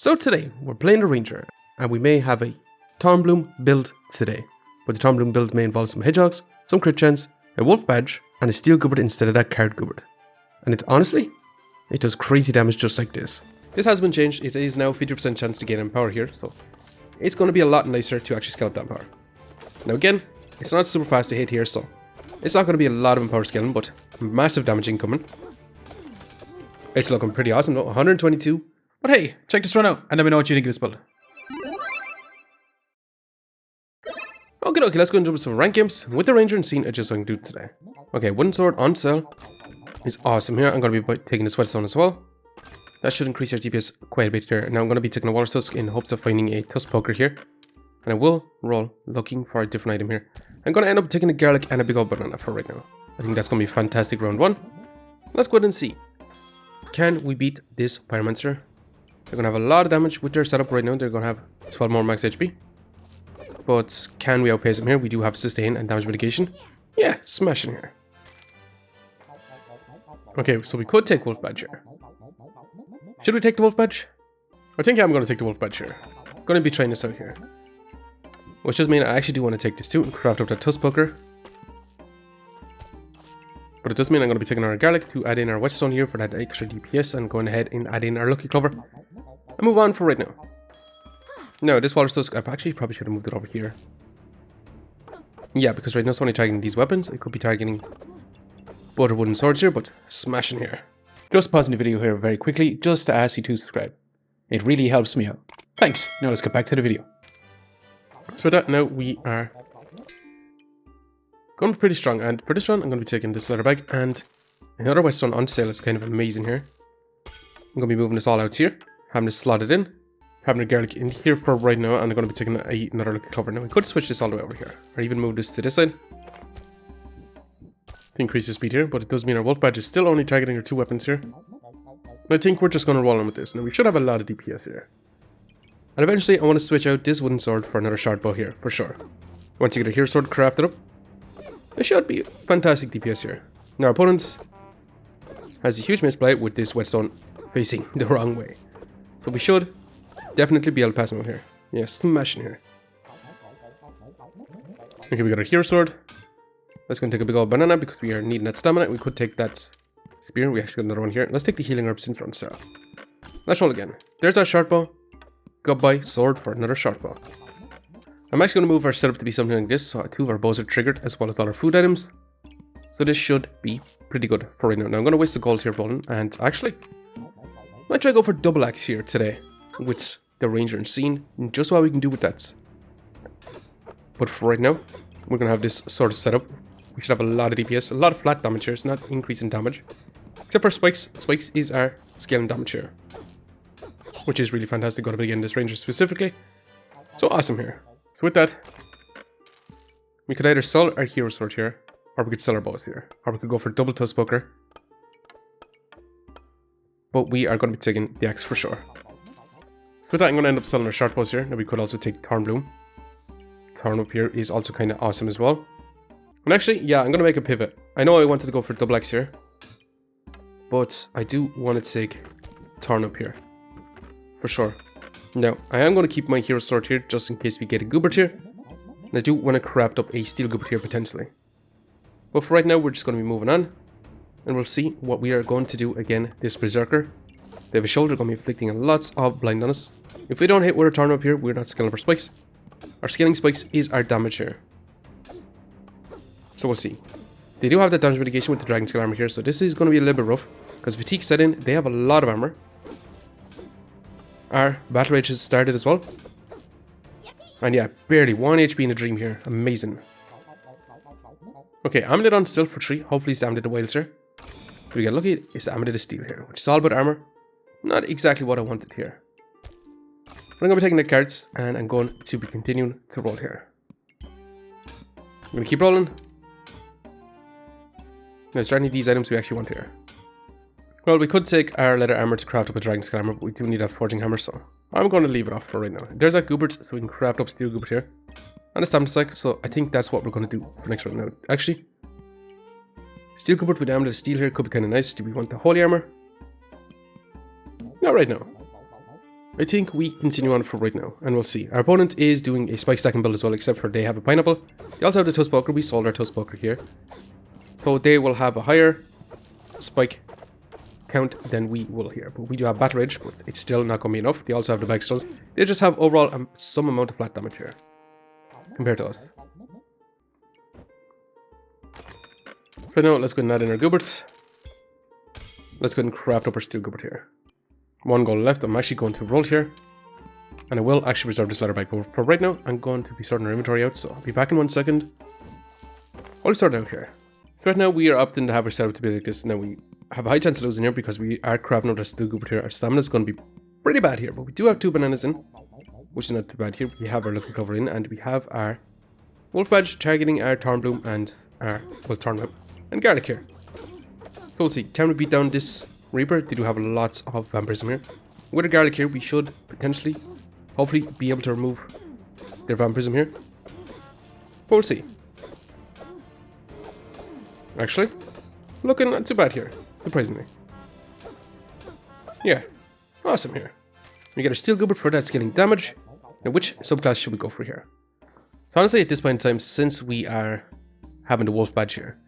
So today, we're playing the Ranger, and we may have a THORNBLOOM build today. But the THORNBLOOM build may involve some hedgehogs, some crit chance, a wolf badge, and a steel goobert instead of that CARROT goobert. And honestly, it does crazy damage just like this. This has been changed, it is now 50% chance to gain in power here, so it's going to be a lot nicer to actually scale up that power. Now again, it's not super fast to hit here, so it's not going to be a lot of empower scaling, but massive damage incoming. It's looking pretty awesome though, 122. But hey, check this run out and let me know what you think of this build. Okay, let's go and jump into some rank games with the Ranger and see what I can do today. Okay, wooden sword on sale is awesome here. I'm going to be taking the sweatstone as well. That should increase your DPS quite a bit here. Now I'm going to be taking a water tusk in hopes of finding a tusk poker here. And I will roll looking for a different item here. I'm going to end up taking a garlic and a big old banana for right now. I think that's going to be fantastic round one. Let's go ahead and see. Can we beat this pyromancer? They're going to have a lot of damage with their setup right now. They're going to have 12 more max HP. But can we outpace them here? We do have sustain and damage mitigation. Yeah, smashing here. Okay, so we could take wolf badge here. Should we take the wolf badge? I think I'm going to take the wolf badge here. I'm going to be trying this out here. Which does mean I actually do want to take this too and craft up that tusk poker. But it does mean I'm going to be taking our garlic to add in our whetstone here for that extra DPS and going ahead and add in our lucky clover. And move on for right now. No, this water tusk, I actually probably should have moved it over here. Yeah, because right now it's only targeting these weapons. It could be targeting butter wooden swords here, but smashing here. Just pausing the video here very quickly just to ask you to subscribe. It really helps me out. Thanks. Now let's get back to the video. So with that, now we are going pretty strong, and for this run I'm going to be taking this leather bag and another whetstone on sale is kind of amazing here. I'm going to be moving this all out here, having this slotted in, having a garlic in here for right now, and I'm going to be taking another lucky clover. Now we could switch this all the way over here, or even move this to this side to increase the speed here, but it does mean our wolf badge is still only targeting our two weapons here. And I think we're just going to roll on with this. Now we should have a lot of DPS here. And eventually I want to switch out this wooden sword for another short bow here, for sure. Once you get a hero sword crafted up, it should be fantastic DPS here. Now our opponent has a huge misplay with this whetstone facing the wrong way. So we should definitely be able to pass him out here. Yeah, smashing here. Okay, we got our hero sword. Let's go and take a big old banana because we are needing that stamina. We could take that spear. We actually got another one here. Let's take the healing herb since we're on sale. Let's roll again. There's our short bow. Goodbye sword for another short bow. I'm actually going to move our setup to be something like this, so two of our bows are triggered as well as all our food items. So this should be pretty good for right now. Now I'm going to waste the gold here rolling, and actually I might try to go for double axe here today with the Ranger and scene, and just what we can do with that. But for right now, we're going to have this sort of setup. We should have a lot of DPS, a lot of flat damage here. It's not increasing damage, except for spikes. Spikes is our scaling damage here, which is really fantastic. Going to be again this Ranger specifically. So awesome here. So with that, we could either sell our hero sword here, or we could sell our bows here, or we could go for double tusk poker. But we are going to be taking the axe for sure. So with that, I'm going to end up selling our short bows here. Now we could also take THORNBLOOM. Thorn up here is also kind of awesome as well. And actually, yeah, I'm going to make a pivot. I know I wanted to go for double axe here, but I do want to take Thorn up here for sure. Now, I am going to keep my hero sword here just in case we get a goobert here. And I do want to craft up a steel goobert here potentially. But for right now, we're just going to be moving on. And we'll see what we are going to do again. This berserker. They have a shoulder going to be inflicting lots of blind on us. If we don't hit with a turn up here, we're not scaling our spikes. Our scaling spikes is our damage here. So we'll see. They do have that damage mitigation with the dragon scale armor here, so this is going to be a little bit rough. Because fatigue set in, they have a lot of armor. Our battle rage has started as well. And yeah, barely 1 HP in a dream here. Amazing. Okay, amulet on still for 3. Hopefully it's the amulet of wilds here. If we get lucky, it's the amulet of steel here, which is all about armor. Not exactly what I wanted here. But I'm going to be taking the cards, and I'm going to be continuing to roll here. I'm going to keep rolling. Now, is there any of these items we actually want here? Well, we could take our leather armor to craft up a dragon scale armor, but we do need a forging hammer, so I'm going to leave it off for right now. There's that goobert, so we can craft up steel goobert here. And a stamina stack, so I think that's what we're going to do for next round. Now, actually, steel goobert with amulet of steel here could be kind of nice. Do we want the holy armor? Not right now. I think we continue on for right now, and we'll see. Our opponent is doing a spike stacking build as well, except for they have a pineapple. They also have the toast poker. We sold our toast poker here. So they will have a higher spike count than we will here. But we do have battle rage, but it's still not going to be enough. They also have the bag stalls. They just have overall some amount of flat damage here compared to us. For now, let's go and add in our gooberts. Let's go ahead and craft up our steel goobert here. One goal left. I'm actually going to roll here. And I will actually reserve this letter bag. But for right now, I'm going to be sorting our inventory out. So I'll be back in 1 second. I'll sort it out here. So right now, we are opting to have our setup to be like this. Now we have a high chance of losing here because we are crafting out our steel goobert here. Our stamina is going to be pretty bad here. But we do have 2 bananas in, which is not too bad here. We have our lucky clover in. And we have our wolf badge targeting our thornbloom and our, well, thornwhip and garlic here. So we'll see. Can we beat down this Reaper? They do have lots of vampirism here. With a garlic here, we should potentially, hopefully, be able to remove their vampirism here. But we'll see. Actually, looking not too bad here, surprisingly. Yeah, awesome here. We get a steel goobert for that scaling damage. Now, which subclass should we go for here? So honestly, at this point in time, since we are having the wolf badge here,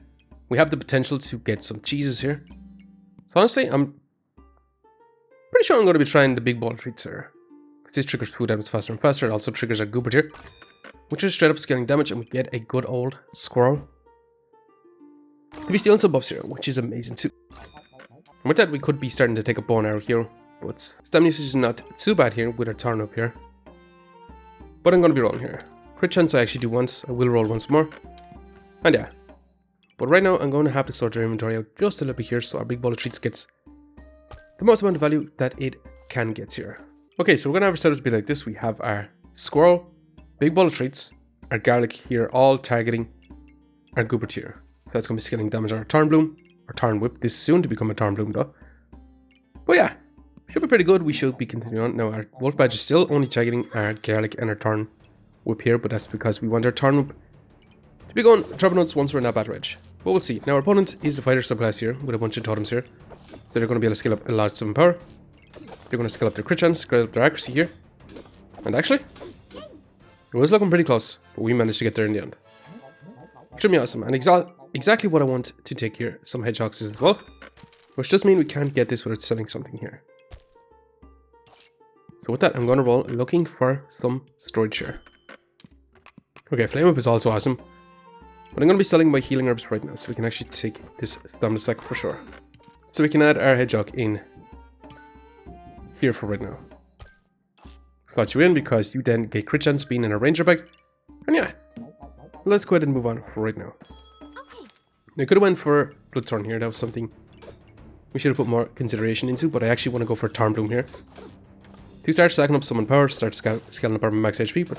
we have the potential to get some cheeses here. So honestly, I'm pretty sure I'm going to be trying the big ball treats here. Because this triggers food items faster and faster. It also triggers our goobert here, which is straight up scaling damage, and we get a good old squirrel to be stealing some buffs here, which is amazing too. And with that, we could be starting to take a bow and arrow here, but stamina usage is not too bad here with our turn up here. But I'm going to be rolling here. Crit chance I actually do once. I will roll once more. And yeah. But right now, I'm going to have to sort our inventory out just a little bit here, so our big ball of treats gets the most amount of value that it can get here. Okay, so we're going to have our setup to be like this. We have our squirrel, big ball of treats, our garlic here, all targeting our goobert here. So that's going to be scaling damage on our thornbloom, or thornwhip. This is soon to become a thornbloom though. But yeah, should be pretty good. We should be continuing on. Now, our wolf badge is still only targeting our garlic and our thornwhip here, but that's because we want our thornwhip to be going dropping notes once we're in that battle rage. But we'll see. Now, our opponent is the fighter subclass here with a bunch of totems here. So they're going to be able to scale up a lot of summon power. They're going to scale up their crit chance, scale up their accuracy here. And actually, it was looking pretty close, but we managed to get there in the end. Extremely awesome. And exactly what I want to take here. Some hedgehogs as well. Which does mean we can't get this without selling something here. So with that, I'm going to roll looking for some storage here. Okay, flame up is also awesome. But I'm going to be selling my healing herbs right now, so we can actually take this stamina sack for sure. So we can add our hedgehog in here for right now. Slot you in because you then get crit chance being in a ranger bag. And yeah, let's go ahead and move on for right now. I could have went for Bloodthorn here. That was something we should have put more consideration into, but I actually want to go for Thornbloom here. To start stacking up summon power, start scaling up our max HP, but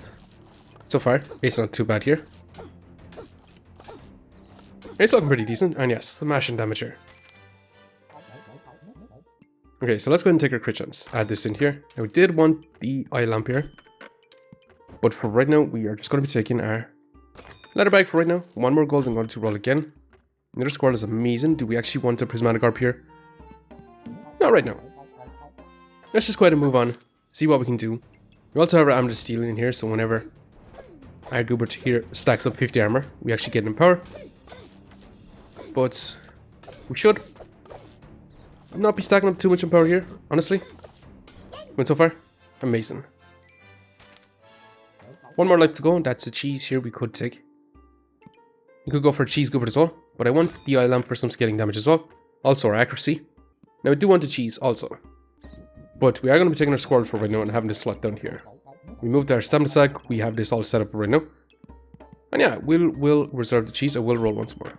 so far, it's not too bad here. It's looking pretty decent, and yes, smashing damage here. Okay, so let's go ahead and take our crit chance. Add this in here. Now, we did want the eye lamp here, but for right now, we are just going to be taking our letter bag for right now. One more gold, I'm going to roll again. Another squirrel is amazing. Do we actually want a prismatic orb here? Not right now. Let's just go ahead and move on, see what we can do. We also have our amulet of steel in here, so whenever our goobert here stacks up 50 armor, we actually get an empower. But we should not be stacking up too much empower here, honestly. Went so far, amazing. One more life to go, and that's the cheese here we could take. We could go for a cheese goobert as well, but I want the eye lamp for some scaling damage as well. Also our accuracy. Now I do want the cheese also. But we are going to be taking our squirrel for right now and having this slot down here. We moved our stamina sack, we have this all set up right now. And yeah, we'll reserve the cheese, I will roll once more.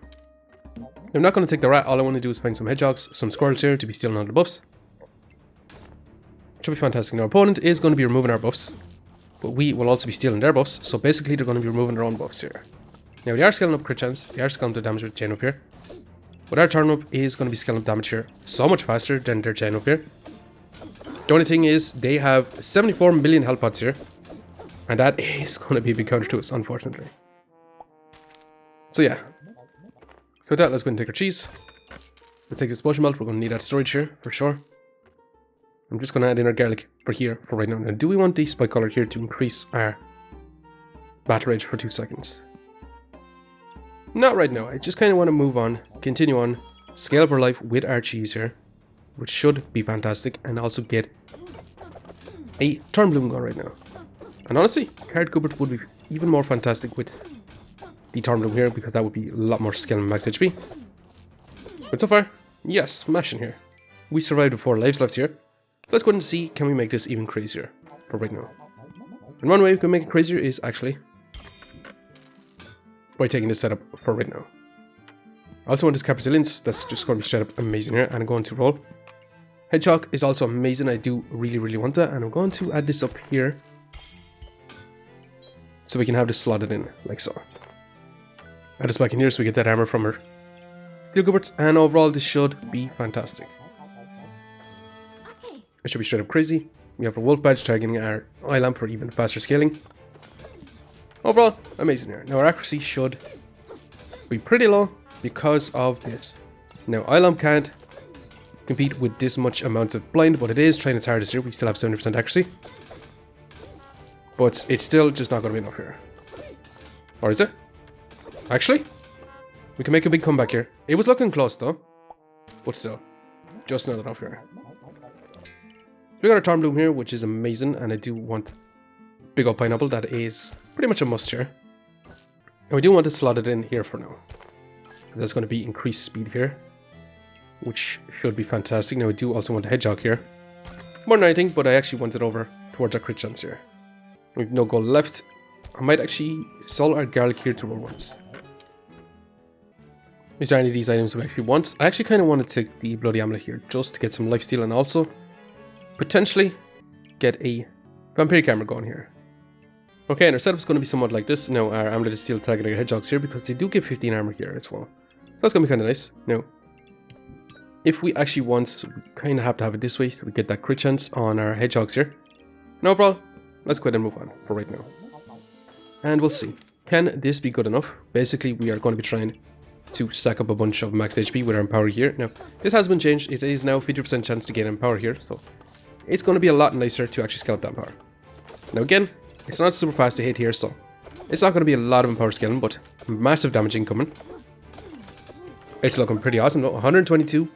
I'm not going to take the rat, all I want to do is find some hedgehogs, some squirrels here to be stealing all the buffs. Should be fantastic. Now our opponent is going to be removing our buffs, but we will also be stealing their buffs, so basically they're going to be removing their own buffs here. Now they are scaling up crit chance, they are scaling up the damage with chain up here. But our turn up is going to be scaling up damage here so much faster than their chain up here. The only thing is they have 74 million health pots here, and that is going to be a big counter to us, unfortunately. So yeah. So with that, let's go and take our cheese. Let's take this potion melt, we're going to need that storage here, for sure. I'm just going to add in our garlic for here for right now. Now, do we want the spike color here to increase our battle rage for 2 seconds? Not right now. I just kind of want to move on, continue on, scale up our life with our cheese here, which should be fantastic, and also get a Thornbloom going right now. And honestly, Carrot Goobert would be even more fantastic with the Thornbloom here, because that would be a lot more skill and max HP. But so far, yes, smashing here. We survived with 4 lives left here. Let's go ahead and see, can we make this even crazier for right now. And one way we can make it crazier is actually by taking this setup for right now. I also want this Capitulins, that's just going to be straight up amazing here, and I'm going to roll. Hedgehog is also amazing, I do really want that, and I'm going to add this up here so we can have this slotted in, like so. Add this back in here so we get that armor from her Steel Goobert, and overall this should be fantastic. It should be straight up crazy. We have a wolf badge targeting our eye lamp for even faster scaling. Overall, amazing here. Now our accuracy should be pretty low because of this. Now eye lamp can't compete with this much amount of blind, but it is trying its hardest here. We still have 70% accuracy. But it's still just not going to be enough here. Or is it? Actually, we can make a big comeback here. It was looking close though. But still, just not enough here. So we got our Thornbloom here, which is amazing. And I do want big old pineapple. That is pretty much a must here. And we do want to slot it in here for now. That's going to be increased speed here, which should be fantastic. Now we do also want a hedgehog here. More than anything, but I actually want it over towards our crit chance here. We've no gold left. I might actually sell our garlic here to roll once. Is there any of these items we actually want? I actually kind of want to take the bloody amulet here just to get some lifesteal and also potentially get a vampiric armor going here. Okay, and our setup's going to be somewhat like this. Now our amulet is still targeting our hedgehogs here because they do give 15 armor here as well. So that's going to be kind of nice. Now, if we actually want, we kind of have to have it this way so we get that crit chance on our hedgehogs here. And overall, let's go ahead and move on for right now. And we'll see. Can this be good enough? Basically, we are going to be trying to stack up a bunch of max HP with our Empower here. Now, this has been changed. It is now 50% chance to gain Empower here. So, it's going to be a lot nicer to actually scale up that Empower. Now again, it's not super fast to hit here, so it's not going to be a lot of Empower scaling, but massive damage incoming. It's looking pretty awesome though. 122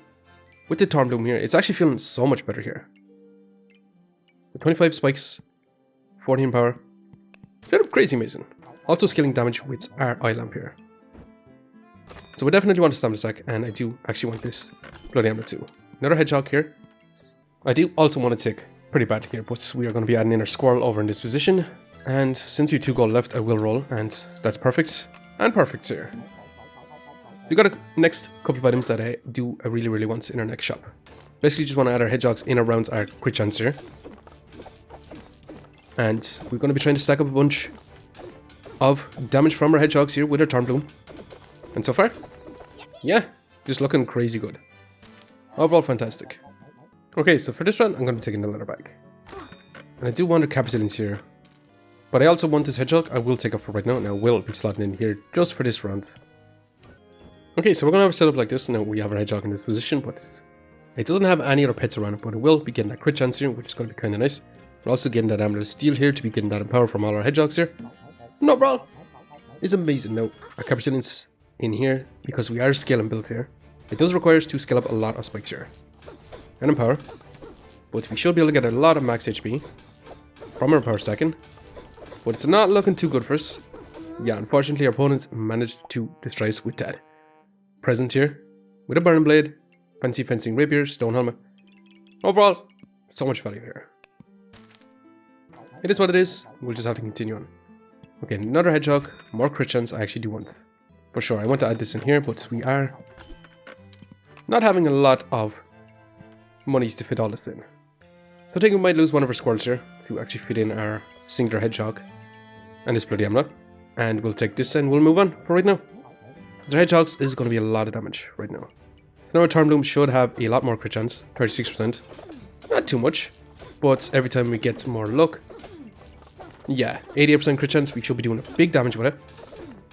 with the Thornbloom here. It's actually feeling so much better here. With 25 spikes, 14 power. Straight up crazy amazing. Also scaling damage with our eye lamp here. So we definitely want to stamina stack, and I do actually want this bloody amulet too. Another hedgehog here. I do also want to tick pretty bad here, but we are going to be adding in our squirrel over in this position. And since we have 2 gold left, I will roll, and that's perfect. And perfect here. So we got a next couple of items that I really want in our next shop. Basically just want to add our hedgehogs in around our crit chance here. And we're going to be trying to stack up a bunch of damage from our hedgehogs here with our Thornbloom. And so far, yeah, just looking crazy good. Overall fantastic. Okay, so for this run, I'm going to be taking the leather bag. And I do want a Capitulins here. But I also want this hedgehog. I will take it for right now, and I will be slotting in here just for this round. Okay, so we're going to have a setup like this. Now we have our hedgehog in this position, but it doesn't have any other pets around it. But it will be getting that crit chance here, which is going to be kind of nice. We're also getting that amulet of steel here to be getting that empower from all our hedgehogs here. No, bro! It's amazing. Now, our Capitulins in here, because we are scale and build here. It does require us to scale up a lot of spikes here. And empower. But we should be able to get a lot of max HP from our power stacking. But it's not looking too good for us. Yeah, unfortunately our opponents managed to destroy us with that. Present here, with a burning blade, fancy fencing rapier, stone helmet. Overall, so much value here. It is what it is, we'll just have to continue on. Okay, another hedgehog, more crit chance I actually do want. For sure, I want to add this in here, but we are not having a lot of monies to fit all this in. So I think we might lose one of our squirrels here to actually fit in our singular hedgehog and this bloody amulet. And we'll take this and we'll move on for right now. The hedgehogs is going to be a lot of damage right now. So now our Thornbloom should have a lot more crit chance, 36%. Not too much, but every time we get more luck, yeah, 88% crit chance, we should be doing a big damage with it.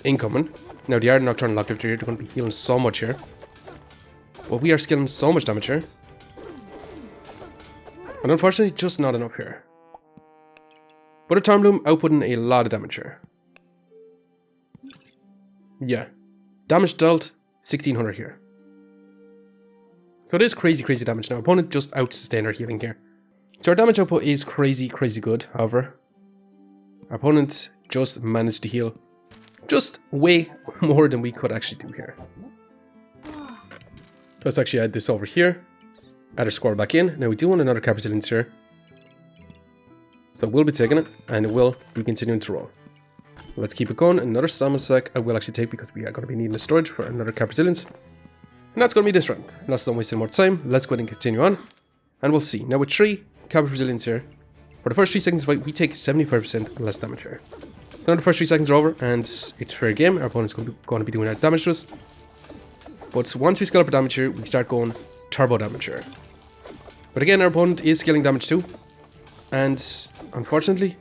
Incoming. Now the Art Nocturnal Locklifter here, they're going to be healing so much here. But we are scaling so much damage here. And unfortunately, just not enough here. But a Thornbloom outputting a lot of damage here. Yeah. Damage dealt, 1600 here. So it is crazy, crazy damage. Now, opponent just out-sustained our healing here. So our damage output is crazy, crazy good. However, our opponent just managed to heal just way more than we could actually do here. Let's actually add this over here. Add our score back in. Now we do want another CARROT resilience here. So we'll be taking it, and it will be continuing to roll. Let's keep it going. Another stamina sack I will actually take because we are going to be needing the storage for another CARROT resilience. And that's going to be this round. Let's not waste any more time. Let's go ahead and continue on. And we'll see. Now with 3 CARROT resilience here, for the first 3 seconds of fight, we take 75% less damage here. So now the first 3 seconds are over, and it's fair game. Our opponent's going to be doing that damage to us. But once we scale up our damage here, we start going turbo damage here. But again, our opponent is scaling damage too. And unfortunately,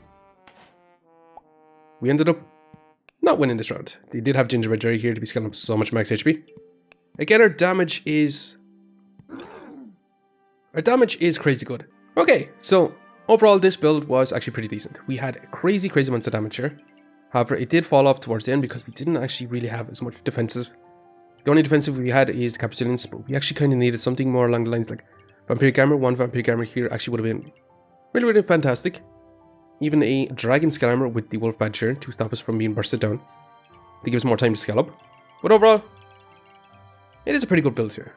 we ended up not winning this round. They did have Gingerbread Jerry here to be scaling up so much max HP. Again, our damage is crazy good. Okay, so overall this build was actually pretty decent. We had crazy amounts of damage here. However, it did fall off towards the end because we didn't actually really have as much defensive. The only defensive we had is the CARROT resilience, but we actually kind of needed something more along the lines like Vampiric Armor. 1 Vampiric Armor here actually would have been really, really fantastic. Even a Dragon Scale Armor with the Wolf Badge here to stop us from being bursted down. To give us more time to scale up. But overall, it is a pretty good build here.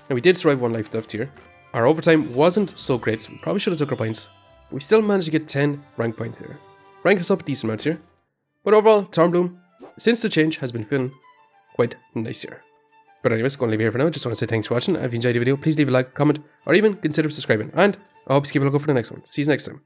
Now we did survive 1 life left here. Our overtime wasn't so great, so we probably should have took our points. But we still managed to get 10 rank points here. Rank us up a decent amount here. But overall, Thornbloom, since the change, has been feeling quite nice here. But anyways, going to leave it here for now. Just want to say thanks for watching. If you enjoyed the video, please leave a like, comment, or even consider subscribing. And I hope you keep a lookout for the next one. See you next time.